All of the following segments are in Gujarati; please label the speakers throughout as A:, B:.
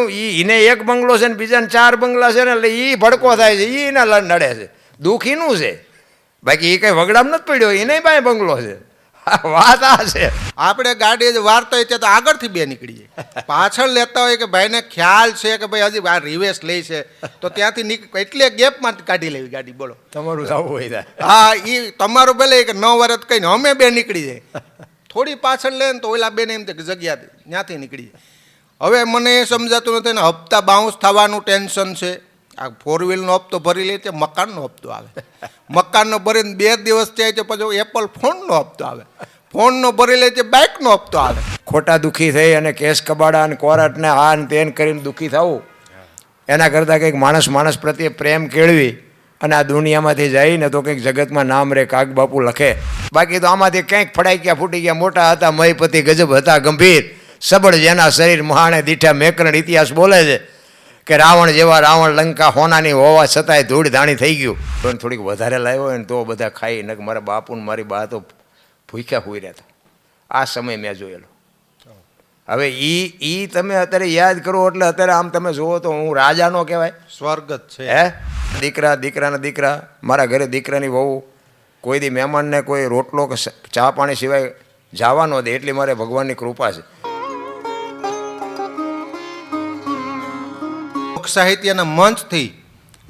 A: એને એક બંગલો છે ને બીજાને 4 બંગલા છે ને એટલે એ ભડકો થાય છે, એના નડે છે. દુઃખીનું છે, બાકી એ કંઈ વગડામ નથી પડ્યો, એને પાસે બંગલો છે. વાત આ છે.
B: આપણે ગાડી વારતા હોય ત્યાં તો આગળથી બે નીકળીએ, પાછળ લેતા હોય કે ભાઈને ખ્યાલ છે કે ભાઈ હજી આ રિવેસ લે છે તો ત્યાંથી એટલે ગેપમાં કાઢી લેવી ગાડી. બોલો
A: તમારું જવું હોય.
B: હા, એ તમારું ભલે કે 9 વર્ષ કહીને અમે બે નીકળી જાય, થોડી પાછળ લે ને તો ઓલા બેને એમ કે જગ્યા ત્યાંથી નીકળી જાય. હવે મને એ સમજાતું નથી ને, હપ્તા બાઉન્સ થવાનું ટેન્શન છે. આ 4 વ્હીલનો હપ્તો ભરી લે છે, મકાનનો હપ્તો આવે, મકાનનો ભરીને 2 દિવસ થાય છે, પછી એપલ ફોનનો હપ્તો આવે, ફોનનો ભરી લે છે, બાઇકનો હપ્તો આવે.
A: ખોટા દુઃખી થઈ અને કેસ કબાડા અને કોર્ટને આ ને તેન કરીને દુઃખી થવું એના કરતાં કંઈક માણસ પ્રત્યે પ્રેમ કેળવી અને આ દુનિયામાંથી જઈને તો કંઈક જગતમાં નામ રે. કાગ બાપુ લખે. બાકી તો આમાંથી કંઈક ફડાઈ ગયા, ફૂટી ગયા. મોટા હતા મહીપતિ, ગજબ હતા ગંભીર, સબળ જેના શરીર મહાણે દીઠા મેકરણ. ઇતિહાસ બોલે છે કે રાવણ જેવા રાવણ લંકા હોનાની હોવા છતાંય ધૂળ ધાણી થઈ ગયું. પણ થોડીક વધારે લાવ્યો હોય ને તો બધા ખાઈ ન. મારા બાપુ ને મારી બા તો ભૂખ્યા હોઈ રહ્યા હતા. આ સમય મેં જોયેલો. હવે ઈ તમે અત્યારે યાદ કરો એટલે અત્યારે આમ તમે જુઓ તો હું રાજા નો કહેવાય,
B: સ્વર્ગ જ છે.
A: હે દીકરાના દીકરા, મારા ઘરે દીકરાની વહુ, કોઈ દી મહેમાનને કોઈ રોટલો કે ચા પાણી સિવાય જવા ન દે, એટલી મારે ભગવાનની કૃપા છે.
B: લોક સાહિત્યના મંચથી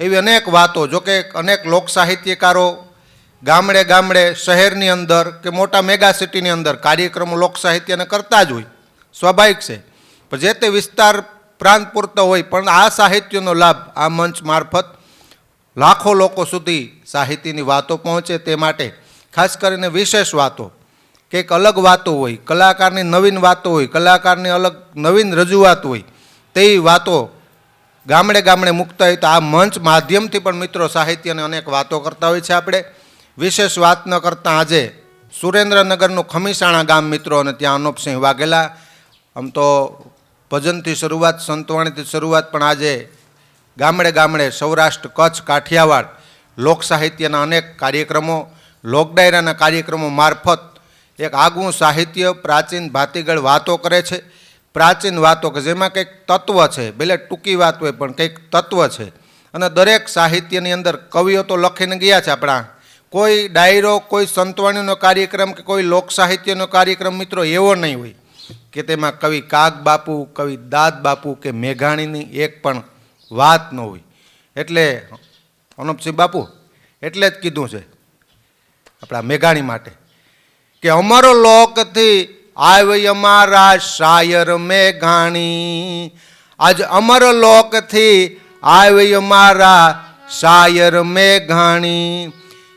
B: એવી અનેક વાતો, જોકે અનેક લોક સાહિત્યકારો ગામડે ગામડે શહેરની અંદર કે મોટા મેગા સિટીની અંદર કાર્યક્રમો લોક સાહિત્યને કરતા જ હોય, સ્વાભાવિક છે. પણ જે તે વિસ્તાર પ્રાંત પૂરતો હોય, પણ આ સાહિત્યનો લાભ આ મંચ મારફત લાખો લોકો સુધી સાહિત્યની વાતો પહોંચે તે માટે ખાસ કરીને વિશેષ વાતો, કંઈક અલગ વાતો હોય, કલાકારની નવીન વાતો હોય, કલાકારની અલગ નવીન રજૂઆત હોય, તેવી વાતો ગામડે ગામડે મૂકતા હોય. તો આ મંચ માધ્યમથી પણ મિત્રો સાહિત્યને અનેક વાતો કરતા હોય છે. આપણે વિશેષ વાત ન કરતાં આજે સુરેન્દ્રનગરનું ખમીસાણા ગામ મિત્રો, અને ત્યાં અનુપસિંહ વાઘેલા, આમ તો ભજનથી શરૂઆત, સંતવાણીથી શરૂઆત, પણ આજે ગામડે ગામડે સૌરાષ્ટ્ર, કચ્છ, કાઠિયાવાડ લોક સાહિત્યના અનેક કાર્યક્રમો, લોકડાયરાના કાર્યક્રમો મારફત એક આગવું સાહિત્ય, પ્રાચીન ભાતીગળ વાતો કરે છે. પ્રાચીન વાતો કે જેમાં કંઈક તત્વ છે, ભલે ટૂંકી વાત હોય પણ કંઈક તત્વ છે. અને દરેક સાહિત્યની અંદર કવિઓ તો લખીને ગયા છે આપણા. કોઈ ડાયરો, કોઈ સંતવાણીનો કાર્યક્રમ કે કોઈ લોક સાહિત્યનો કાર્યક્રમ મિત્રો એવો નહીં હોય કે તેમાં કવિ કાગ બાપુ, કવિ દાદ બાપુ કે મેઘાણીની એક પણ વાત ન હોય. એટલે અનુપસિંહ બાપુ એટલે જ કીધું છે આપણા મેઘાણી માટે કે અમારો લોકથી આવી અમારા શાયર મેઘાણી, આજ અમર લોકથી આવી અમારા શાયર મેઘાણી,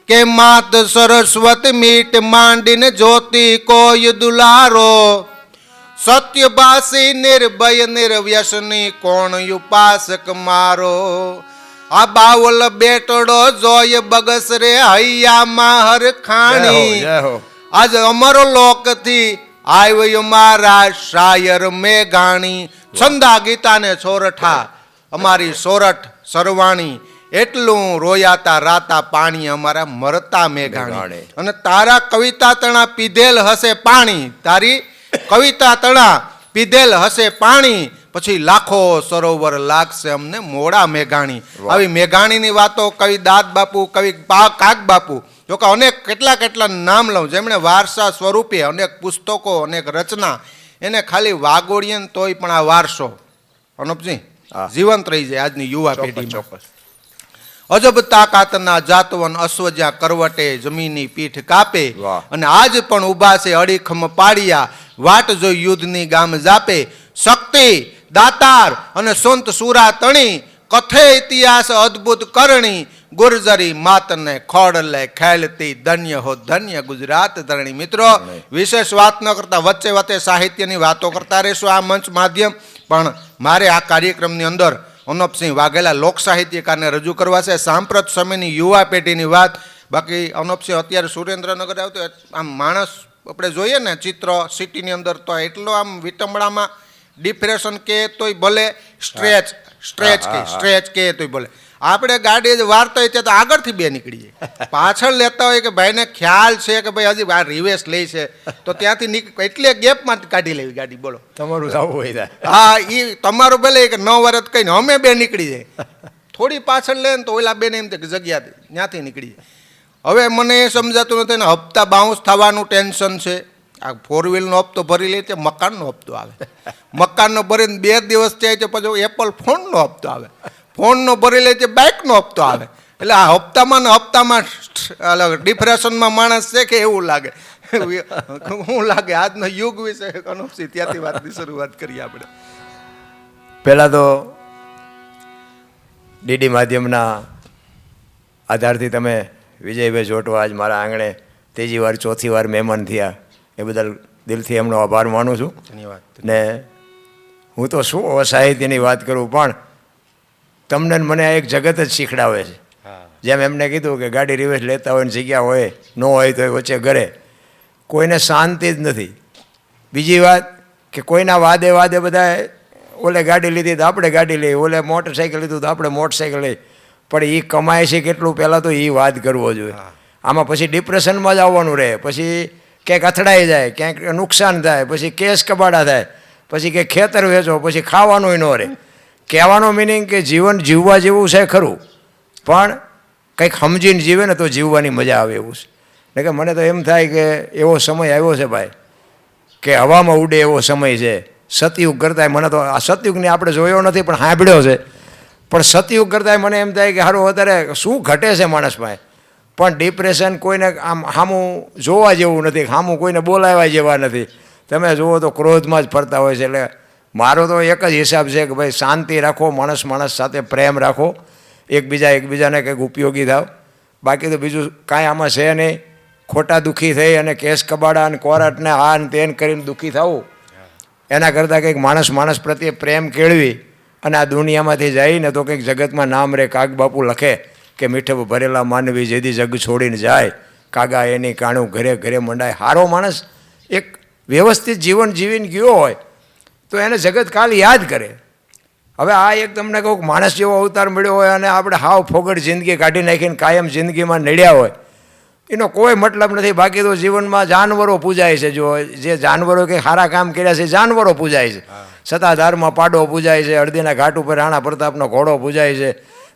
B: કે માત સરસ્વતી મીટ માંડીને જ્યોતિ કોઈ દુલારો, સત્યભાષી નિર્ભય નિર્વ્યસની કોણ ઉપાસક મારો, આ બાવલ બેટડો જોય બગસરે હૈયામાં હરખાણી, આજ અમર લોકથી આવ્યો મારા શાયર મેઘાણી. છંદા ગીતાને સોરઠા અમારી સોરઠ સરવાણી, એટલું રોયાતા રાતા પાણી અમારા મરતા મેઘાણી. અને તારા કવિતા તણા પીધેલ હશે પાણી, તારી કવિતા તણા પીધેલ હશે પાણી, પછી લાખો સરોવર લાગશે અમને મોડા મેઘાણી. આવી મેઘાણીની વાતો કવિ દાદ બાપુ, કવિ કાગ બાપુ, જોકે અનેક કેટલા નામ લઉં, જેમણે વારસા સ્વરૂપે અનેક પુસ્તકો, અનેક રચના, એને ખાલી વાગોડીએ તોય પણ આ વારસો અનુપજી જીવંત રહી જાય આજની યુવા પેઢી. ચોક્કસ. અજબ તાકાતના જાતવન અશ્વજા કરવટે જમીનની પીઠ કાપે, અને આજ પણ ઊભા છે અડીખમ પાડિયા, વાટ જોઈ યુદ્ધની ગામ જાપે, શક્તિ દાતાર અને સંત સુરા તણી, કથે ઇતિહાસ અદ્ભુત કરણી, ગુર્જરી માતને ખોડલે ખેલતી, ધન્ય હો ધન્ય ગુજરાત ધરણી. મિત્રો વિશેષ વાત ન કરતા વચ્ચે વચ્ચે સાહિત્યની વાતો કરતા રહેશું આ મંચ માધ્યમ. પણ મારે આ કાર્યક્રમની અંદર અનુપસિંહ વાઘેલા લોક સાહિત્યકારને રજૂ કરવા છે, સાંપ્રત સમયની યુવા પેઢીની વાત. બાકી અનુપસિંહ અત્યારે સુરેન્દ્રનગર આવતો આમ માણસ આપણે જોઈએ ને ચિત્ર સિટીની અંદર, તો એટલો આમ વિટંબણામાં ડિપ્રેશન કે તોય ભલે, સ્ટ્રેચ કે તોય ભલે, આપણે ગાડી જ વારતા હોય ત્યાં તો આગળથી બે નીકળી જાય, પાછળ લેતા હોય કે ભાઈને ખ્યાલ છે કે ભાઈ હજી આ રિવેસ લે છે તો ત્યાંથી એટલે ગેપમાં કાઢી લેવી ગાડી. બોલો
A: તમારું જવું હોય થાય.
B: હા, એ તમારું ભલે કે 9 વર્ષ કહીને અમે બે નીકળી જાય, થોડી પાછળ લે ને તો ઓલા બેને એમ થાય કે જગ્યા ત્યાંથી નીકળી જાય. હવે મને એ સમજાતું નથી ને હપ્તા બાઉન્સ થવાનું ટેન્શન છે. આ 4 વ્હીલનો હપ્તો ભરી લે છે, મકાનનો હપ્તો આવે, મકાનનો ભરીને 2 દિવસ થાય છે પછી એપલ ફોનનો હપ્તો આવે, ફોનનો ભરી લે છે બાઇકનો હપ્તો આવે. એટલે આ હપ્તામાં ને હપ્તામાં ડિપ્રેશનમાં માણસ છે કે એવું લાગે. શું લાગે આજનો યુગ વિશે અનુપસિંહ ત્યાંથી વાતની શરૂઆત કરીએ આપણે.
A: પહેલાં તો ડીડી માધ્યમના આધારથી તમે વિજયભાઈ જોટવા આજ મારા આંગણે 3જી વાર 4થી વાર મહેમાન થયા, એ બદલ દિલથી એમનો આભાર માનું છું.
B: ધન્યવાદ.
A: ને હું તો શું સાહિત્યની વાત કરું, પણ તમને ને મને આ એક જગત જ શીખડાવે છે. જેમ એમને કીધું કે ગાડી રિવેસ લેતા હોય ને જગ્યા હોય ન હોય તો વચ્ચે ઘરે કોઈને શાંતિ જ નથી. બીજી વાત કે કોઈના વાદે વાદે બધા ઓલે ગાડી લીધી તો આપણે ગાડી લઈએ, ઓલે મોટરસાઇકલ લીધું તો આપણે મોટરસાઇકલ લઈએ, પણ એ કમાય છે કેટલું પહેલાં તો એ વાત કરવો જોઈએ. આમાં પછી ડિપ્રેશનમાં જ આવવાનું રહે, પછી ક્યાંક અથડાઈ જાય, ક્યાંક નુકસાન થાય, પછી કેસ કબાડા થાય, પછી કે ખેતર વેચો, પછી ખાવાનું ન રહે. કહેવાનો મિનિંગ કે જીવન જીવવા જેવું છે ખરું, પણ કંઈક સમજીને જીવે ને તો જીવવાની મજા આવે એવું છે. એટલે કે મને તો એમ થાય કે એવો સમય આવ્યો છે ભાઈ કે હવામાં ઉડે એવો સમય છે. સતયુગ કરતાં મને તો આ સતયુગને આપણે જોયો નથી પણ સાંભળ્યો છે, પણ સતયુગ કરતાં મને એમ થાય કે સારું અત્યારે શું ઘટે છે માણસમાં. પણ ડિપ્રેશન કોઈને આમ સામું જોવા જેવું નથી, સામું કોઈને બોલાવવા જેવા નથી. તમે જુઓ તો ક્રોધમાં જ ફરતા હોય છે. એટલે મારો તો એક જ હિસાબ છે કે ભાઈ શાંતિ રાખો, માણસ સાથે પ્રેમ રાખો, એકબીજાને કંઈક ઉપયોગી થાવ. બાકી તો બીજું કાંઈ આમાં છે નહીં. ખોટા દુઃખી થઈ અને કેસ કબાડા અને કોર્ટને આ ને તેન કરીને દુઃખી થવું, એના કરતાં કંઈક માણસ પ્રત્યે પ્રેમ કેળવી અને આ દુનિયામાંથી જઈને તો કંઈક જગતમાં નામ રહે. કાગ બાપુ લખે કે મીઠપ ભરેલા માનવી જેદી જગ છોડીને જાય, કાગા એની કાણું ઘરે ઘરે મંડાય. સારો માણસ એક વ્યવસ્થિત જીવન જીવીને ગયો હોય તો એને જગત કાલ યાદ કરે. હવે આ એક તમને કહું માણસ જેવો અવતાર મળ્યો હોય અને આપણે હાવ ફોગડ જિંદગી કાઢી નાખીને કાયમ જિંદગીમાં નડ્યા હોય, એનો કોઈ મતલબ નથી. બાકી તો જીવનમાં જાનવરો પૂજાય છે. જો જે જાનવરો કંઈ સારા કામ કર્યા છે જાનવરો પૂજાય છે. સત્તાધારમાં પાડો પૂજાય છે, અડદીના ઘાટ ઉપર રાણા પ્રતાપનો ઘોડો પૂજાય છે,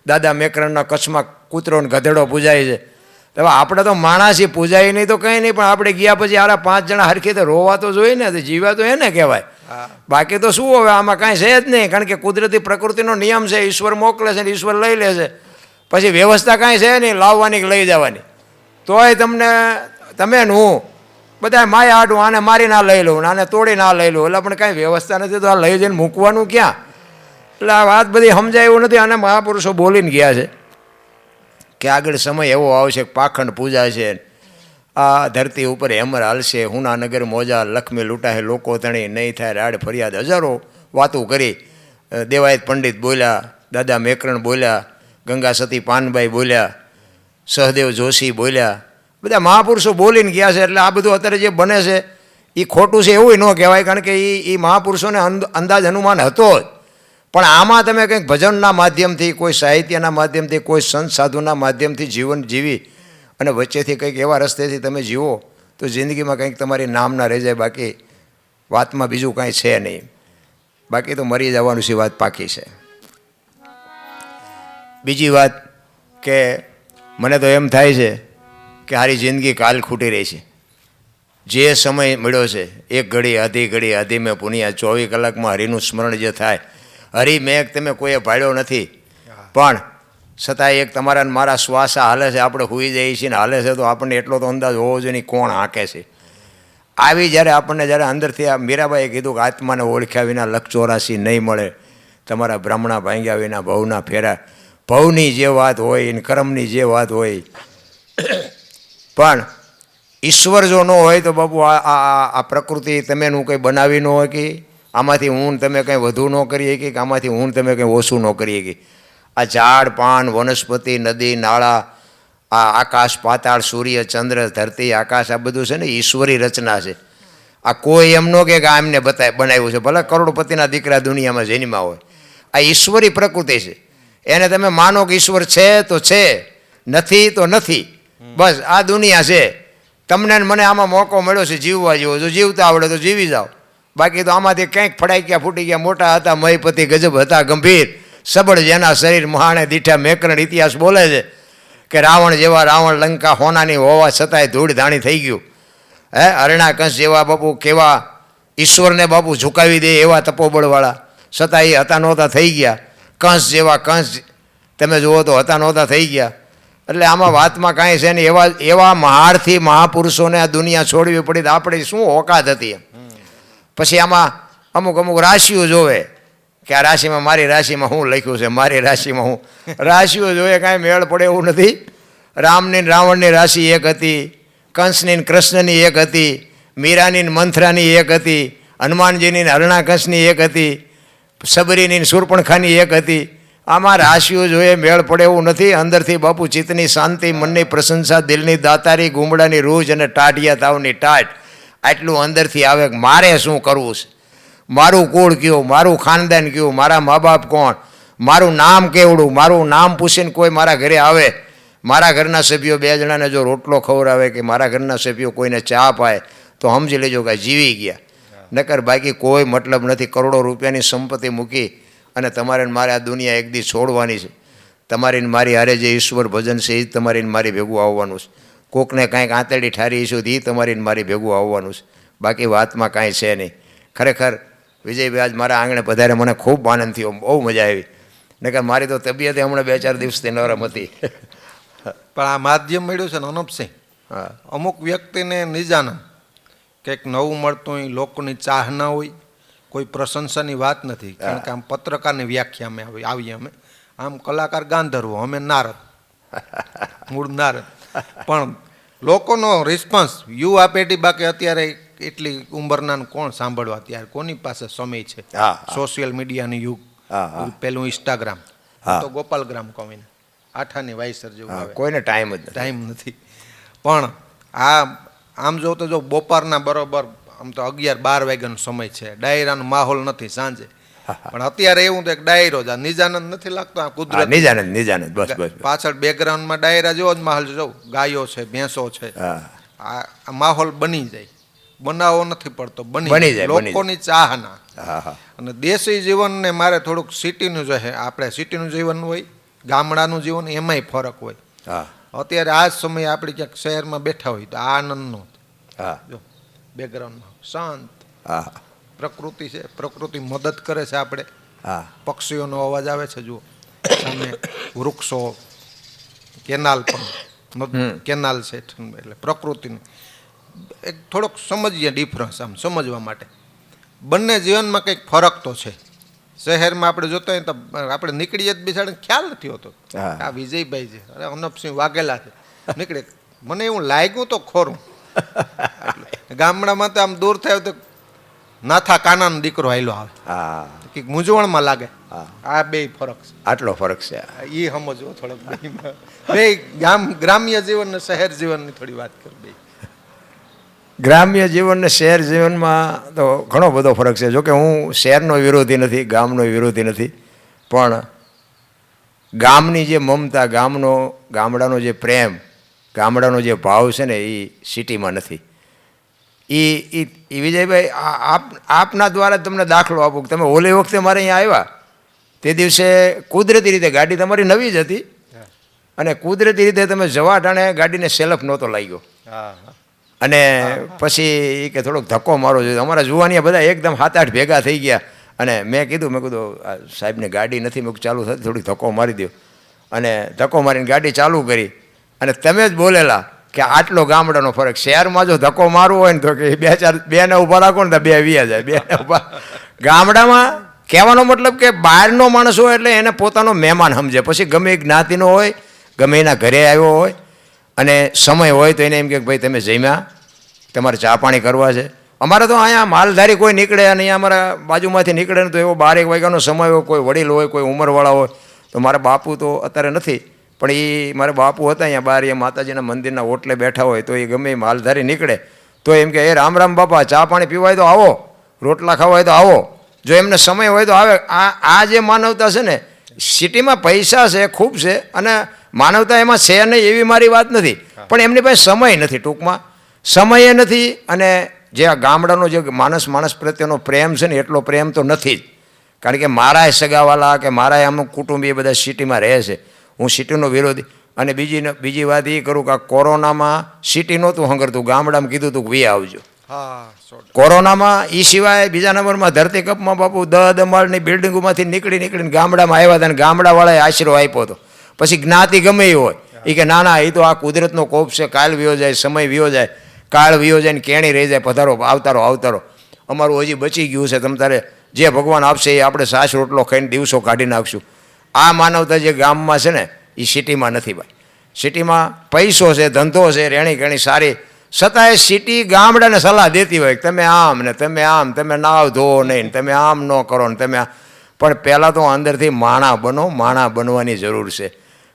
A: દાદા મેકરણના કચ્છમાં કૂતરો ને ગધેડો પૂજાય છે. હવે આપણે તો માણસી પૂજાય નહીં તો કંઈ નહીં, પણ આપણે ગયા પછી આરા 5 જણા હરખી તો રોવા તો જોઈએ ને, જીવા તો એને કહેવાય. બાકી તો શું હવે આમાં કાંઈ છે જ નહીં, કારણ કે કુદરતી પ્રકૃતિનો નિયમ છે. ઈશ્વર મોકલે છે ને ઈશ્વર લઈ લે છે. પછી વ્યવસ્થા કાંઈ છે નહીં લાવવાની કે લઈ જવાની. તોય તમે હું બધા માયા હાટું આને મારી ના લઈ લઉં, આને તોડી ના લઈ લઉં, એટલે પણ કાંઈ વ્યવસ્થા નથી તો આ લઈ જઈને મૂકવાનું ક્યાં? એટલે આ વાત બધી સમજાય એવું નથી. આને મહાપુરુષો બોલીને ગયા છે કે આગળ સમય એવો આવશે પાખંડ પૂજા છે, આ ધરતી ઉપર હેમર હાલશે, હુનાનગર મોજા લક્ષ્મી લૂંટાશે, લોકો તણી નહીં થાય રાડ ફરિયાદ. હજારો વાતો કરી. દેવાયત પંડિત બોલ્યા, દાદા મેકરણ બોલ્યા, ગંગા સતી પાનબાઈ બોલ્યા, સહદેવ જોશી બોલ્યા, બધા મહાપુરુષો બોલીને ગયા છે. એટલે આ બધું અત્યારે જે બને છે એ ખોટું છે એવું ન કહેવાય, કારણ કે એ મહાપુરુષોને અંદાજ અનુમાન હતો જ. પણ આમાં તમે કંઈક ભજનના માધ્યમથી, કોઈ સાહિત્યના માધ્યમથી, કોઈ સંત સાધુના માધ્યમથી જીવન જીવી અને વચ્ચેથી કંઈક એવા રસ્તેથી તમે જીવો તો જિંદગીમાં કંઈક તમારી નામના રહી જાય. બાકી વાતમાં બીજું કાંઈ છે નહીં. બાકી તો મરી જવાનું છે, વાત પાકી છે. બીજી વાત કે મને તો એમ થાય છે કે હારી જિંદગી કાલ ખૂટી રહી છે. જે સમય મળ્યો છે એક ઘડી આધી મેં પુનિયા, 24 કલાકમાં હરિનું સ્મરણ જે થાય, હરિ મેઘ તમે કોઈએ ભાળ્યો નથી, પણ છતાંય એક તમારા મારા શ્વાસ હાલે છે, આપણે સૂઈ જઈએ છીએ ને હાલે છે, તો આપણને એટલો તો અંદાજ હોવો જોઈએ કોણ હાંકે છે. આવી જ્યારે આપણને જ્યારે અંદરથી આ મીરાબાઈએ કીધું કે આત્માને ઓળખ્યા વિના લખ 84 નહીં મળે, તમારા બ્રાહ્મણા ભાંગ્યા વિના ભવના ફેરા. ભવની જે વાત હોય ને કર્મની જે વાત હોય, પણ ઈશ્વર જો ન હોય તો બાપુ આ પ્રકૃતિ તમે હું કંઈ બનાવી ન હોય કે આમાંથી હું તમે કંઈ વધુ ન કરી શકીએ કે આમાંથી હું તમે કંઈ ઓછું ન કરી શકીએ. આ ઝાડ પાન વનસ્પતિ નદી નાળા, આ આકાશ પાતાળ સૂર્ય ચંદ્ર ધરતી આકાશ, આ બધું છે ને ઈશ્વરી રચના છે. આ કોઈ એમ ન કે આ એમને બનાવ્યું છે, ભલે કરોડપતિના દીકરા દુનિયામાં જન્મા હોય, આ ઈશ્વરી પ્રકૃતિ છે. એને તમે માનો કે ઈશ્વર છે તો છે, નથી તો નથી. બસ આ દુનિયા છે. તમને ને મને આમાં મોકો મળ્યો છે જીવવા જેવો. જો જીવતા આવડે તો જીવી જાઓ, બાકી તો આમાંથી કંઈક ફડાઈ ગયા, ફૂટી ગયા. મોટા હતા મહીપતિ, ગજબ હતા ગંભીર, સબળ જેના શરીર મહાણે દીઠા મેકરણ. ઇતિહાસ બોલે છે કે રાવણ જેવા રાવણ લંકા હોનાની હોવા છતાંય ધૂળ ધાણી થઈ ગયું. હરણા કંસ જેવા બાપુ કેવા ઈશ્વરને બાપુ ઝુકાવી દે એવા તપોબળવાળા, છતાં એ હતા નહોતા થઈ ગયા. કંસ જેવા કંસ તમે જુઓ તો હતા નહોતા થઈ ગયા. એટલે આમાં વાતમાં કાંઈ છે નહીં. એવા મહારથી મહાપુરુષોને આ દુનિયા છોડવી પડી તો આપણે શું ઓકાત હતી એમ. પછી આમાં અમુક રાશિઓ જોવે કે આ રાશિમાં મારી રાશિમાં શું લખ્યું છે, મારી રાશિમાં હું. રાશિઓ જોવે કાંઈ મેળ પડે એવું નથી. રામની ને રાવણની રાશિ એક હતી, કંસની ને કૃષ્ણની એક હતી, મીરાની ને મંથરાની એક હતી, હનુમાનજીની ને હરણાકંસની એક હતી, સબરીની ને શૂર્પણખાની એક હતી. આમાં રાશિઓ જોઈએ મેળ પડે એવું નથી. અંદરથી બાપુ ચિત્તની શાંતિ, મનની પ્રશંસા, દિલની દાતારી, ગુમડાની રૂજ અને ટાઢિયા તાવની ટાઢ, આટલું અંદરથી આવે કે મારે શું કરવું છે, મારું કુળ કયું, મારું ખાનદાન કયું, મારા મા બાપ કોણ, મારું નામ કેવડું. મારું નામ પૂછીને કોઈ મારા ઘરે આવે, મારા ઘરના સભ્યો 2 જણાને જો રોટલો ખવડાવે કે મારા ઘરના સભ્યો કોઈને ચા પાય તો સમજી લેજો કે જીવી ગયા. નકર બાકી કોઈ મતલબ નથી. કરોડો રૂપિયાની સંપત્તિ મૂકી અને તમારે મારે આ દુનિયા એક દી છોડવાની છે. તમારી મારી હારે જે ઈશ્વર ભજન છે એ જ તમારી મારી ભેગું આવવાનું છે. કોકને કાંઈક આંતરડી ઠારી છું એ તમારી મારી ભેગું આવવાનું છે. બાકી વાતમાં કાંઈ છે નહીં. ખરેખર વિજયભાઈ આજ મારા આંગણે પધારે મને ખૂબ આનંદ થયો, બહુ મજા આવી. નકર મારી તો તબિયત હમણાં 2-4 દિવસથી નરમ હતી.
B: પણ આ માધ્યમ મળ્યું છે ને અનુપસિંહ, અમુક વ્યક્તિને નિજાનંદ કંઈક નવું મળતું હોય, લોકોની ચાહ ના હોય, કોઈ પ્રશંસાની વાત નથી. કારણ કે આમ પત્રકારની વ્યાખ્યા અમે આવીએ, અમે આમ કલાકાર ગાંધર્વો, અમે નારદ, મૂળ નારદ. પણ લોકોનો રિસ્પોન્સ, યુવા પેઢી બાકી અત્યારે એટલી ઉંમરના કોણ સાંભળવા, ત્યારે કોની પાસે સમય છે? સોશિયલ મીડિયાનું યુગ, પેલું ઇન્સ્ટાગ્રામ તો ગોપાલગ્રામ કોઈને 8 આની વાયસર જેવું આવે, કોઈને ટાઈમ નથી. પણ આમ જો તો જો બપોરના બરોબર આમ તો 11-12 વાગ્યાનો સમય છે, ડાયરાનો માહોલ નથી સાંજે. પણ અત્યારે એવું તો એક ડાયરો જ, નિજાનંદ નથી લાગતો આ કુદરત.
A: નિજાનંદ બસ
B: પાછળ બેકગ્રાઉન્ડમાં ડાયરા જેવો જ માહોલ જો, ગાયો છે, ભેંસો છે, આ માહોલ બની જાય. બનાવવો નથી પડતો, બની જાય લોકોની ચાહના. અને દેશી જીવનને મારે થોડુંક સિટીનું જોઈએ. આપણે સિટીનું જીવન હોય, ગામડાનું જીવન, એમાંય ફરક હોય. અત્યારે આ જ સમયે આપણે ક્યાંક શહેરમાં બેઠા હોય તો આ આનંદનો જો બેકગ્રાઉન્ડમાં શાંત પ્રકૃતિ છે, પ્રકૃતિ મદદ કરે છે. આપણે પક્ષીઓનો અવાજ આવે છે, જુઓ સામે વૃક્ષો, કેનાલ પણ, કેનાલ છે, એટલે પ્રકૃતિનું એક થોડોક સમજીએ ડિફરન્સ, આમ સમજવા માટે. બંને જીવનમાં કંઈક ફરક તો છે. શહેરમાં આપણે જોતા હોય તો આપણે નીકળીએ જ બિચારાને ખ્યાલ નથી હોતો આ વિજયભાઈ છે, અરે અનુપસિંહ વાઘેલા છે, નીકળે મને એવું લાગ્યું તો ખોરું. ગામડામાં તો આમ દૂર થાય તો નાથા કાનાનો દીકરો આયલો આવે, કંઈક મૂંઝવણમાં લાગે. આ બે ફરક છે, આટલો ફરક છે, એ સમજવો થોડોક. બે ગ્રામ્ય જીવન ને શહેર જીવનની થોડી વાત કરું. બે ગ્રામ્ય જીવન ને શહેર જીવનમાં તો ઘણો બધો ફરક છે. જોકે હું શહેરનો વિરોધી નથી, ગામનો વિરોધી નથી, પણ ગામની જે મમતા, ગામડાનો જે પ્રેમ, ગામડાનો જે ભાવ છે ને એ સિટીમાં નથી. એ વિજયભાઈ આપના દ્વારા તમને દાખલો આપું. તમે ઓલી વખતે મારે અહીંયા આવ્યા તે દિવસે કુદરતી રીતે ગાડી તમારી નવી જ હતી અને કુદરતી રીતે તમે જવા ટાણે ગાડીને સેલ્ફ નહોતો લાગ્યો અને પછી કે થોડોક ધક્કો મારો જોઈએ. અમારા જુવાનિયા બધા એકદમ 7-8 ભેગા થઈ ગયા અને મેં કીધું સાહેબને ગાડી નથી, મેં ચાલુ થતી થોડીક ધક્કો મારી દો. અને ધક્કો મારીને ગાડી ચાલુ કરી અને તમે જ બોલેલા કે આટલો ગામડાનો ફરક. શહેરમાં જો ધક્કો મારવો હોય ને તો કે 2-4 ને ઊભા રાખો ને તો 2 વ્યા જાય, 2 ને ઊભા. ગામડામાં કહેવાનો મતલબ કે બહારનો માણસ હોય એટલે એને પોતાનો મહેમાન સમજે. પછી ગમે એ જ્ઞાતિનો હોય, ગમે એના ઘરે આવ્યો હોય અને સમય હોય તો એને એમ કે ભાઈ તમે જમ્યા, તમારે ચા પાણી કરવા છે. અમારે તો અહીંયા માલધારી કોઈ નીકળે અને અહીંયા અમારા બાજુમાંથી નીકળે ને તો એવો 12-1 વાગ્યાનો સમય હોય, કોઈ વડીલ હોય, કોઈ ઉંમરવાળા હોય. તો મારા બાપુ તો અત્યારે નથી, પણ એ મારા બાપુ હતા અહીંયા બહાર, એ માતાજીના મંદિરના ઓટલે બેઠા હોય તો એ ગમે એ માલધારી નીકળે તો એમ કે એ રામ રામ બાપા, ચા પાણી પીવા હોય તો આવો, રોટલા ખાવા હોય તો આવો. જો એમને સમય હોય તો આવે. આ જે માનવતા છે ને
A: સિટીમાં પૈસા છે ખૂબ છે અને માનવતા એમાં છે નહીં એવી મારી વાત નથી, પણ એમની પાસે સમય નથી, ટૂંકમાં સમય નથી. અને જે આ ગામડાનો જે માણસ પ્રત્યેનો પ્રેમ છે ને એટલો પ્રેમ તો નથી જ. કારણ કે મારા સગાવાલા કે મારા અમુક કુટુંબી બધા સિટીમાં રહે છે. હું સિટીનો વિરોધી. અને બીજી વાત એ કરું કે આ કોરોનામાં સિટી નહોતું હંગરતું, ગામડામાં કીધું હતું કે વી આવજો. કોરોનામાં એ સિવાય બીજા નંબરમાં ધરતીકપમાં બાપુ 10 માળની બિલ્ડિંગોમાંથી નીકળીને ગામડામાં આવ્યા હતા અને ગામડાવાળાએ આશરો આપ્યો હતો. પછી જ્ઞાતિ ગમે એ હોય એ કે ના ના એ તો આ કુદરતનો કોપ છે, કાલ વિયો જાય, સમય વિયો જાય, કાળ વિયો જાય ને કેણી રહી જાય, પધારો આવતારો અમારું હજી બચી ગયું છે, તમ તારે જે ભગવાન આપશે એ આપણે સાસ રોટલો ખાઈને દિવસો કાઢી નાખશું. આ માનવતા જે ગામમાં છે ને એ સિટીમાં નથી ભાઈ. સિટીમાં પૈસો છે, ધંધો છે, રહેણી કહેણી સારી, છતાંય સિટી ગામડાને સલાહ દેતી હોય તમે આમ ને તમે આમ, તમે નાવ ધોવો નહીં, તમે આમ ન કરો ને તમે. પણ પહેલાં તો અંદરથી માણા બનવાની જરૂર છે.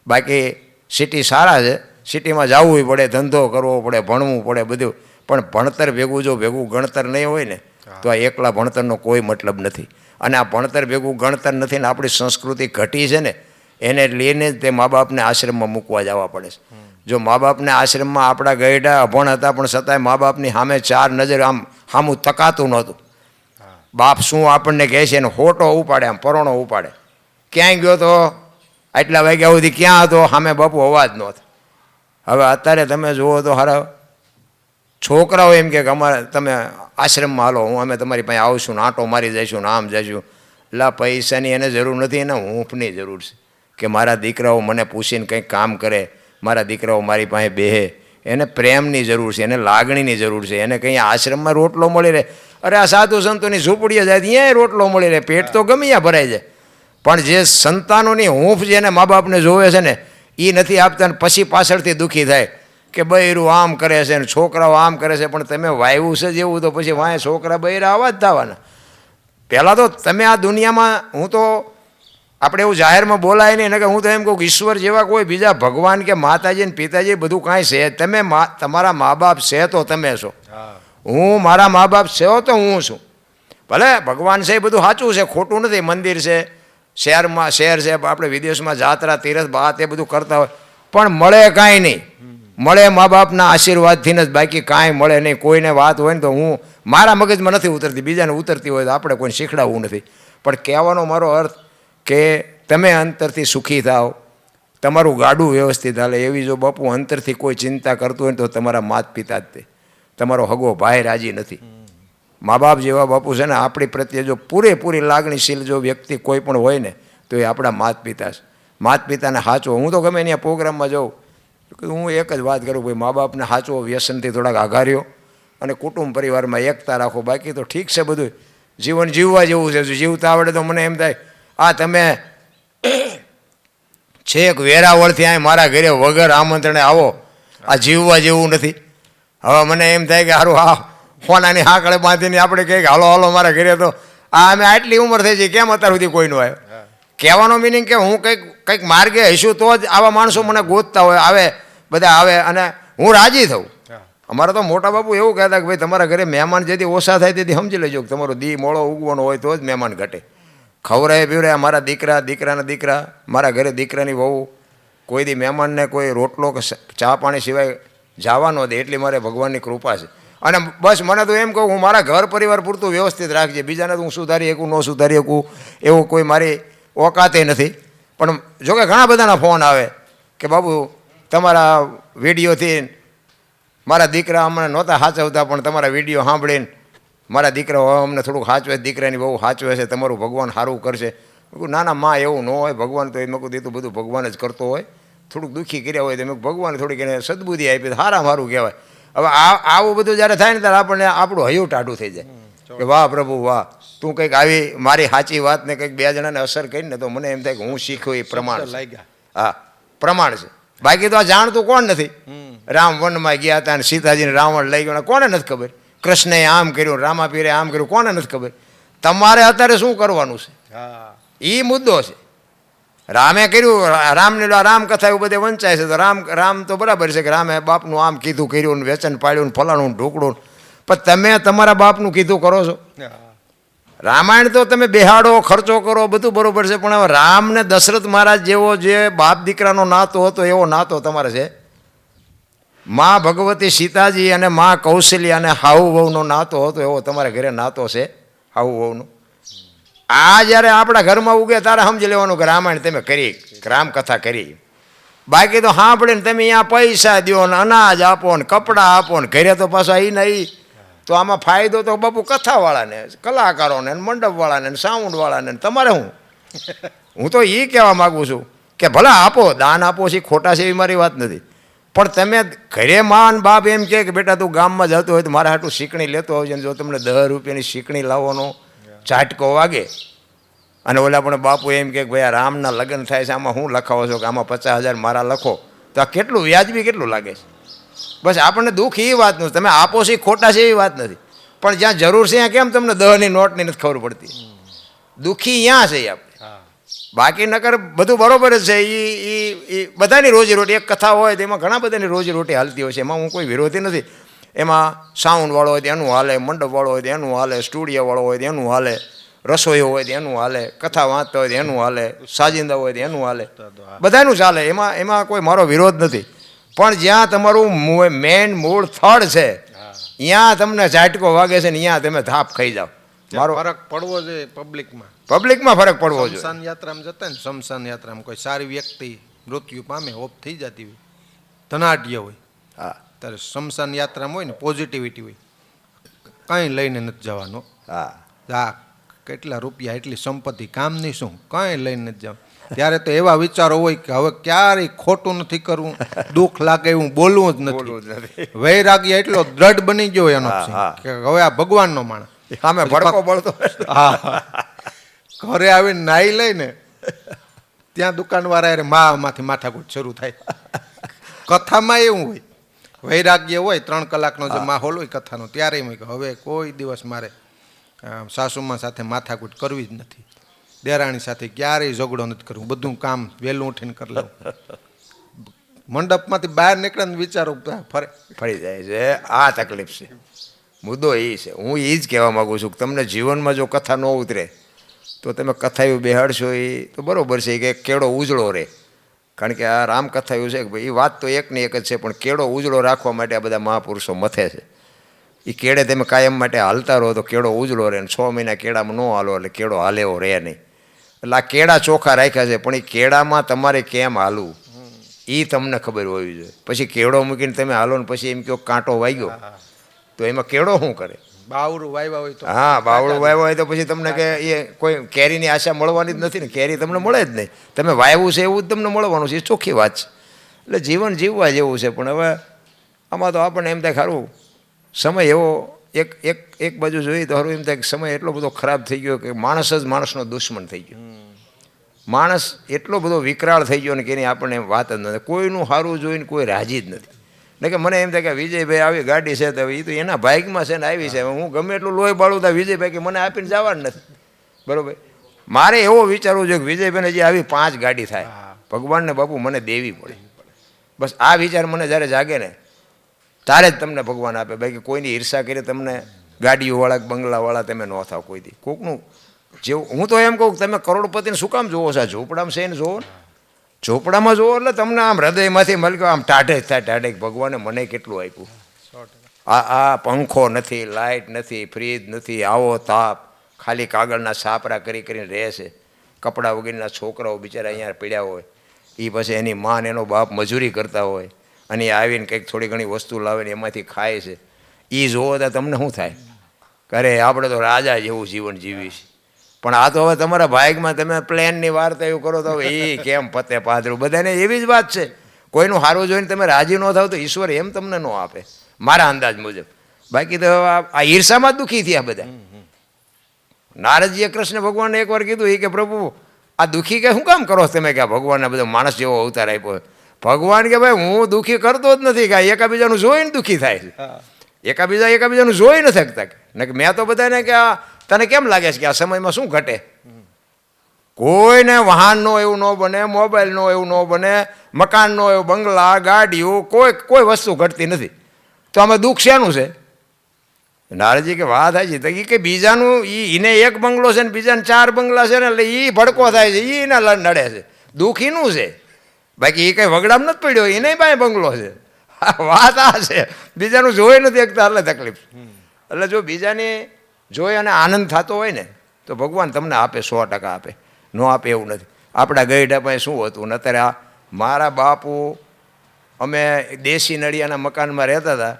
A: બાકી સિટી સારા છે, સિટીમાં જવું પડે, ધંધો કરવો પડે, ભણવું પડે બધું, પણ ભણતર ભેગું ગણતર નહીં હોય ને તો આ એકલા ભણતરનો કોઈ મતલબ નથી. અને આ ભણતર ભેગું ગણતર નથી ને આપણી સંસ્કૃતિ ઘટી છે ને એને લઈને જ તે મા બાપને આશ્રમમાં મૂકવા જવા પડે છે. જો મા બાપને આશ્રમમાં આપણા ગયડા અભણ હતા પણ છતાંય મા બાપની સામે ચાર નજર આમ સામું તકાતું નહોતું. બાપ શું આપણને કહે છે એને હોટો ઉપાડે, આમ પરોણો ઉપાડે. ક્યાંય ગયો તો આટલા વાગ્યા સુધી ક્યાં હતો, સામે બાપુ અવાજ નહોતો. હવે અત્યારે તમે જુઓ તો હારા છોકરાઓ એમ કે અમારે તમે આશ્રમમાં હાલો, અમે તમારી પાસે આવશું ને આંટો મારી જઈશું ને આમ જઈશું. લા પૈસાની એને જરૂર નથી, એને હૂંફની જરૂર છે કે મારા દીકરાઓ મને પૂછીને કંઈક કામ કરે, મારા દીકરાઓ મારી પાસે બેહે. એને પ્રેમની જરૂર છે, એને લાગણીની જરૂર છે. એને કંઈ આશ્રમમાં રોટલો મળી રહે, અરે આ સાધુ સંતોની ઝૂંપડીએ જાય ત્યાંય રોટલો મળી રહે, પેટ તો ગમે ત્યાં ભરાઈ જાય. પણ જે સંતાનોની હૂંફ જેને મા બાપને જોવે છે ને એ નથી આપતા ને પછી પાછળથી દુઃખી થાય કે બૈરું આમ કરે છે ને છોકરાઓ આમ કરે છે. પણ તમે વાયવું છે જેવું તો પછી વાંય છોકરા બૈરા આવા જ થવાના. પહેલાં તો તમે આ દુનિયામાં, હું તો આપણે એવું જાહેરમાં બોલાય નહીં ને કે હું તો એમ કહું કે ઈશ્વર જેવા કોઈ બીજા ભગવાન કે માતાજી ને પિતાજી બધું કાંઈ છે. તમે તમારા મા બાપ છે તો તમે છો, હું મારા મા બાપ છે તો હું છું. ભલે ભગવાન છે એ બધું સાચું છે, ખોટું નથી. મંદિર છે, શહેર છે, આપણે વિદેશમાં જાત્રા તીરથ બાત એ બધું કરતા હોય, પણ મળે કાંઈ નહીં. મળે મા બાપના આશીર્વાદથી જ, બાકી કાંઈ મળે નહીં. કોઈને વાત હોય ને તો હું મારા મગજમાં નથી ઉતરતી, બીજાને ઉતરતી હોય તો આપણે કોઈને શીખડાવવું નથી. પણ કહેવાનો મારો અર્થ કે તમે અંતરથી સુખી થાઓ, તમારું ગાડું વ્યવસ્થિત હાલે એવી જો બાપુ અંતરથી કોઈ ચિંતા કરતું હોય ને તો તમારા માતા પિતા જ તે, તમારો હગો ભાઈ રાજી નથી. મા બાપ જેવા બાપુ છે ને આપણી પ્રત્યે જો પૂરેપૂરી લાગણીશીલ જો વ્યક્તિ કોઈ પણ હોય ને તો એ આપણા માતા પિતા છે. માતા પિતાને સાચવો. હું તો ગમે ત્યાં પ્રોગ્રામમાં જાઉં હું એક જ વાત કરું, ભાઈ મા બાપને સાચવો, વ્યસનથી થોડાક આઘાર્યો અને કુટુંબ પરિવારમાં એકતા રાખો. બાકી તો ઠીક છે, બધું જીવન જીવવા જેવું છે. જીવતા આવડે તો મને એમ થાય આ તમે છેક વેરાવળથી અહીં મારા ઘરે વગર આમંત્રણે આવો, આ જીવવા જેવું નથી. હવે મને એમ થાય કે સારું આ હોનાની હાકળે બાંધીને આપણે કહીએ કે હાલો મારા ઘરે, તો આ અમે આટલી ઉંમર થઈ છે કેમ અત્યાર સુધી કોઈનો આવ્યો. કહેવાનો મિનિંગ કે હું કંઈક માર્ગે હશું તો જ આવા માણસો મને ગોતતા હોય, આવે બધા આવે અને હું રાજી થઉં. અમારા તો મોટા બાપુ એવું કહેતા કે ભાઈ તમારા ઘરે મહેમાન જેથી ઓછા થાય તેથી સમજી લેજો કે તમારો દી મોળો ઉગવાનો હોય તો જ મહેમાન ઘટે. ખવરાય પીવરાય મારા દીકરાના દીકરા, મારા ઘરે દીકરાની વહુ, કોઈ દી મહેમાનને કોઈ રોટલો કે ચા પાણી સિવાય જવા ન દે, એટલી મારે ભગવાનની કૃપા છે. અને બસ મને તો એમ કહું હું મારા ઘર પરિવાર પૂરતું વ્યવસ્થિત રાખજે, બીજાને તો હું સુધારી શકું ન સુધારી શકું એવું કોઈ મારી ઓકાતે નથી. પણ જોકે ઘણા બધાના ફોન આવે કે બાબુ તમારા વિડીયોથી મારા દીકરા અમને નહોતા સાચવતા પણ તમારા વિડીયો સાંભળીને મારા દીકરા અમને થોડુંક સાચવે, દીકરાની બહુ સાચવે છે, તમારું ભગવાન સારું કરશે. ના ના માં એવું ન હોય, ભગવાન તો એ મેં દીધું બધું ભગવાન જ કરતો હોય. થોડુંક દુઃખી કર્યા હોય તો મેં ભગવાન થોડીક એને સદબુદ્ધિ આપી, સારું કહેવાય. હવે આવું બધું જ્યારે થાય ને ત્યારે આપણને આપણું હૈયું ટાઢું થઈ જાય કે વાહ પ્રભુ વાહ, તું કંઈક આવી મારી સાચી વાતને કંઈક બે જણાને અસર કરીને તો મને એમ થાય કે હું શીખ્યો એ પ્રમાણ છે. હા પ્રમાણ છે. બાકી તો આ જાણતું કોણ નથી. રામ વનમાં ગયા હતા અને સીતાજીને રાવણ લઈ ગયો, કોને નથી ખબર. કૃષ્ણએ આમ કર્યું, રામાપીરે આમ કર્યું, કોને નથી ખબર. તમારે અત્યારે શું કરવાનું છે એ મુદ્દો છે. રામે કર્યું, રામને રામકથા એવું બધે વંચાય છે તો રામ તો બરાબર છે કે રામે બાપનું આમ કીધું કર્યું ને વેચન પાડ્યું ને ફલાણું ઢોકળું, પણ તમે તમારા બાપનું કીધું કરો છો. રામાયણ તો તમે બેહાડો ખર્ચો કરો બધું બરોબર છે, પણ હવે રામ ને દશરથ મહારાજ જેવો જે બાપ દીકરાનો નાતો હતો એવો નાતો તમારે છે? માં ભગવતી સીતાજી અને માં કૌશલ્યા અને હાઉ વહુનો નાતો હતો એવો તમારે ઘરે નાતો છે હાઉ વહુનો? આ જ્યારે આપણા ઘરમાં ઉગે ત્યારે સમજી લેવાનું કે રામાયણ તમે કરી, રામકથા કરી. બાકી તો સાંભળીને તમે અહીંયા પૈસા દો ને અનાજ આપો ને કપડાં આપો ને ઘરે તો પાછા એ નહીં. તો આમાં ફાયદો તો બાપુ કથાવાળાને, કલાકારોને, મંડપવાળાને, સાઉન્ડવાળાને. તમારે હું તો એ કહેવા માગું છું કે ભલે આપો, દાન આપો છે, ખોટા છે એવી મારી વાત નથી, પણ તમે ઘરે માન બાપ એમ કહે કે બેટા તું ગામમાં જતો હોય તો મારા હાટું શીકણી લેતો હોય છે, જો તમને 10 રૂપિયાની શીકણી લાવવાનો ઝાટકો વાગે અને ઓલા પણ બાપુ એમ કે ભાઈ આ રામના લગ્ન થાય છે, આમાં હું લખાવો છો કે આમાં 50,000 મારા લખો, તો આ કેટલું વ્યાજબી કેટલું લાગે છે? બસ આપણને દુઃખ એ વાતનું, તમે આપો છો ખોટા છે એવી વાત નથી, પણ જ્યાં જરૂર છે ત્યાં કેમ તમને 10ની નોટની નથી ખબર પડતી? દુઃખી ત્યાં છે આપણે, બાકી નકર બધું બરોબર જ છે. એ બધાની રોજીરોટી, એક કથા હોય તો એમાં ઘણા બધાની રોજીરોટી હાલતી હોય છે, એમાં હું કોઈ વિરોધી નથી. એમાં સાઉન્ડવાળો હોય તો એનું હાલે, મંડપવાળો હોય તો એનું હાલે, સ્ટુડિયોવાળો હોય તો એનું હાલે, રસોઈઓ હોય તો એનું હાલે, કથા વાંચતા હોય તો એનું હાલે, સાજિંદા હોય તો એનું હાલે, બધાનું ચાલે, એમાં કોઈ મારો વિરોધ નથી. પણ જ્યાં તમારું મેન મૂળ થડ છે ત્યાં તમને ઝાટકો વાગે છે ને ત્યાં તમે થાપ ખાઈ જાઓ.
B: મારો ફરક પડવો જોઈએ
A: પબ્લિકમાં ફરક પડવો જોઈએ.
B: શમશાન યાત્રામાં જતા ને, શમશાન યાત્રામાં કોઈ સારી વ્યક્તિ મૃત્યુ પામે, ઓફ થઈ જતી હોય, ધનાઢ્ય હોય,
A: હા,
B: ત્યારે શમશાન યાત્રામાં હોય ને પોઝિટિવિટી હોય, કંઈ લઈને નથી જવાનું. હા, કેટલા રૂપિયા એટલી સંપત્તિ, કામની શું, કંઈ લઈને નથી જવાનું. ત્યારે તો એવા વિચારો હોય કે હવે ક્યારેય ખોટું નથી કરવું, દુઃખ લાગે એવું બોલવું જ નથી. વૈરાગ્ય એટલો દ્રઢ બની ગયો એનો કે હવે આ ભગવાનનો માણસ
A: સામે ભડકો બળતો.
B: હા, ઘરે આવીને નાહી લઈને ત્યાં દુકાનવાળા માંથી માથાકૂટ શરૂ થાય. કથામાં એવું હોય, વૈરાગ્ય હોય, 3 કલાકનો જે માહોલ હોય કથાનો, ત્યારે એમ કે હવે કોઈ દિવસ મારે સાસુમા સાથે માથાકૂટ કરવી જ નથી, દેરાણી સાથે ક્યારેય ઝઘડો નથી કરવું, બધું કામ વહેલું ઉઠીને કરી લઉં. મંડપમાંથી બહાર નીકળે ને વિચારો
A: ફરી જાય છે. આ તકલીફ છે, મુદ્દો એ છે. હું એ જ કહેવા માગું છું કે તમને જીવનમાં જો કથા ન ઉતરે તો તમે કથાયું બેહાડશો એ તો બરાબર છે કે કેળો ઉજળો રહે, કારણ કે આ રામકથાયું છે કે ભાઈ એ વાત તો એકની એક જ છે, પણ કેળો ઉજળો રાખવા માટે આ બધા મહાપુરુષો મથે છે. એ કેળે તમે કાયમ માટે હાલતા રહો તો કેળો ઉજળો રહે, ને 6 મહિના કેળામાં ન હાલો એટલે કેળો હાલે એવો રહે નહીં. એટલે આ કેળા ચોખ્ખા રાખ્યા છે, પણ એ કેળામાં તમારે કેમ હાલવું એ તમને ખબર હોવી જોઈએ. પછી કેળો મૂકીને તમે હાલો ને પછી એમ કહો કાંટો વાગ્યો તો એમાં કેળો શું કરે?
B: બાવળું વાવ્યા હોય તો,
A: હા, બાવળું વાવ્યા હોય તો પછી તમને કે એ કોઈ કેરીની આશા મળવાની જ નથી ને, કેરી તમને મળે જ નહીં. તમે વાવ્યું છે એવું જ તમને મળવાનું છે, એ ચોખ્ખી વાત છે. એટલે જીવન જીવવા જેવું છે, પણ હવે આમાં તો આપણને એમ થાય ખરું સમય એવો એક બાજુ જોઈએ તો સારું એમ થાય કે સમય એટલો બધો ખરાબ થઈ ગયો કે માણસ જ માણસનો દુશ્મન થઈ ગયો. માણસ એટલો બધો વિકરાળ થઈ ગયો ને કે એની આપણને વાત જ નથી. કોઈનું સારું જોઈને કોઈ રાજી જ નથી. ને કે મને એમ થાય કે વિજયભાઈ આવી ગાડી છે તો એ તો એના ભાગમાં છે ને આવી છે, હું ગમે એટલું લોહી બાળું તો વિજયભાઈ કે મને આપીને જવાનું નથી, બરાબર. મારે એવો વિચારવું જોઈએ કે વિજયભાઈને જે આવી 5 ગાડી થાય, ભગવાનને બાપુ મને દેવી પડે. બસ આ વિચાર મને જ્યારે જાગે ને તારે જ તમને ભગવાન આપે. બાકી કોઈની ઈર્ષા કરી તમને ગાડીઓવાળા બંગલાવાળા તમે ન થાવ કોઈથી. કોકનું જેવું હું તો એમ કહું તમે કરોડપતિને શું કામ જોવો છો? ઝૂંપડામાં છે ને જોવો ને, ઝૂંપડામાં જોવો એટલે તમને આમ હૃદયમાંથી મલક્યો આમ ટાઢે જ થાય, ટાઢે ભગવાને મને કેટલું આપ્યું. આ પંખો નથી, લાઇટ નથી, ફ્રીજ નથી, આવો તાપ, ખાલી કાગળના સાપરા કરીને રહે છે. કપડાં વગેરેના છોકરાઓ બિચારા અહીંયા પીડ્યા હોય, એ પછી એની માન એનો બાપ મજૂરી કરતા હોય અને એ આવીને કંઈક થોડી ઘણી વસ્તુ લાવે ને એમાંથી ખાય છે. એ જોવો તો તમને શું થાય? અરે આપણે તો રાજા જેવું જીવન જીવી છે. પણ આ તો હવે તમારા ભાગમાં તમે પ્લેનની વાર્તા એવું કરો તો હવે એ કેમ પતે પાદરું, બધાને એવી જ વાત છે. કોઈનું સારું જોઈને તમે રાજી ન થાવ તો ઈશ્વર એમ તમને ન આપે, મારા અંદાજ મુજબ. બાકી તો આ ઈર્ષામાં જ દુઃખી થયા બધા. નારદજીએ કૃષ્ણ ભગવાનને એકવાર કીધું એ કે પ્રભુ આ દુઃખી કે શું કામ કરો તમે કે ભગવાનને બધો માણસ જેવો અવતાર આપ્યો? ભગવાન કે ભાઈ હું દુઃખી કરતો જ નથી, કે એકાબીજાનું જોઈને દુઃખી થાય છે. એકાબીજાનું જોઈ નથી શકતા. કે મેં તો બધાને કે આ તને કેમ લાગે છે કે આ સમયમાં શું ઘટે? કોઈને વાહનનો એવું ન બને, મોબાઈલનો એવું ન બને, મકાનનો એવું, બંગલા, ગાડીઓ, કોઈ વસ્તુ ઘટતી નથી. તો આમાં દુઃખ શેનું છે? નારદજી કે વાત થાય છે તો એ કે બીજાનું એને એક બંગલો છે ને બીજાને 4 બંગલા છે ને એટલે એ ભડકો થાય છે એ એના નડે છે દુઃખીનું છે બાકી એ કંઈ વગડામ નથી પડ્યો એને પાસે બંગલો છે વાત આ છે બીજાનું જોઈ નથી એકતા એટલે તકલીફ એટલે જો બીજાને જોઈ અને આનંદ થતો હોય ને તો ભગવાન તમને આપે 100% આપે ન આપે એવું નથી. આપણા ગઈઢા પાસે શું હતું ને અત્યારે આ મારા બાપુ અમે દેશી નળિયાના મકાનમાં રહેતા હતા.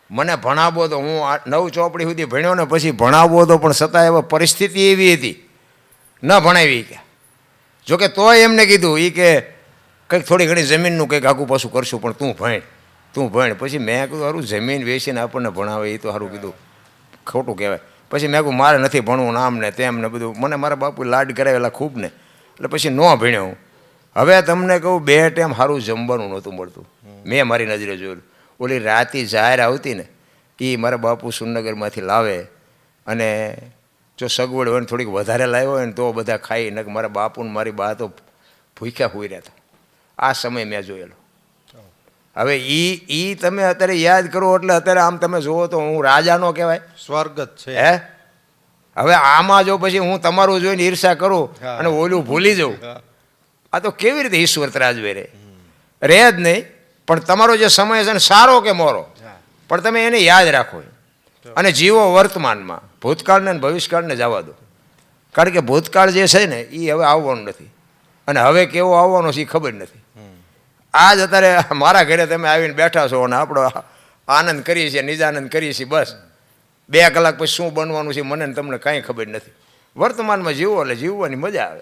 A: મને ભણાવવો તો હું 9 ચોપડી સુધી ભણ્યો ને પછી ભણાવવો તો પણ છતાં એવા પરિસ્થિતિ એવી હતી ન ભણાવી કે જોકે તોય એમને કીધું એ કે કંઈક થોડી ઘણી જમીનનું કંઈક આગું પાછું કરશું પણ તું ભણ પછી મેં કીધું સારું જમીન વેચીને આપણને ભણાવે એ તો સારું કીધું ખોટું કહેવાય. પછી મેં કહ્યું મારે નથી ભણવું આમ ને તેમ ને બધું મને મારા બાપુ લાડ કરાવેલા ખૂબ ને એટલે પછી ન ભણ્યો હું. હવે તમને કહું 2 ટાઈમ સારું જમવાનું નહોતું મળતું. મેં મારી નજરે જોયેલું. ઓલી રાતી જાહેર આવતી ને એ મારા બાપુ સુરનગરમાંથી લાવે અને જો સગવડ હોય ને થોડીક વધારે લાવ્યો હોય ને તો બધા ખાઈ ને મારા બાપુ ને મારી બા તો ભૂખ્યા હોઈ રહ્યા હતા. આ સમય મેં જોયેલો. હવે એ તમે અત્યારે યાદ કરો એટલે અત્યારે આમ તમે જુઓ તો હું રાજાનો કહેવાય
B: સ્વર્ગ જ છે
A: હે. હવે આમાં જો પછી હું તમારું જોઈને ઈર્ષા કરું અને ઓલું ભૂલી જાઉં આ તો કેવી રીતે ઈશ્વર ત્રાજવે રહે જ નહીં. પણ તમારો જે સમય છે ને સારો કે મોરો પણ તમે એને યાદ રાખો અને જીવો વર્તમાનમાં. ભૂતકાળને અને ભવિષ્યકાળને જવા દો કારણ કે ભૂતકાળ જે છે ને એ હવે આવવાનું નથી અને હવે કેવો આવવાનો છે એ ખબર નથી. આજ અત્યારે મારા ઘરે તમે આવીને બેઠા છો અને આપણો આનંદ કરીએ છીએ નિજાનંદ કરીએ છીએ બસ 2 કલાક પછી શું બનવાનું છે મને ને તમને કાંઈ ખબર નથી. વર્તમાનમાં જીવો એટલે જીવવાની મજા આવે.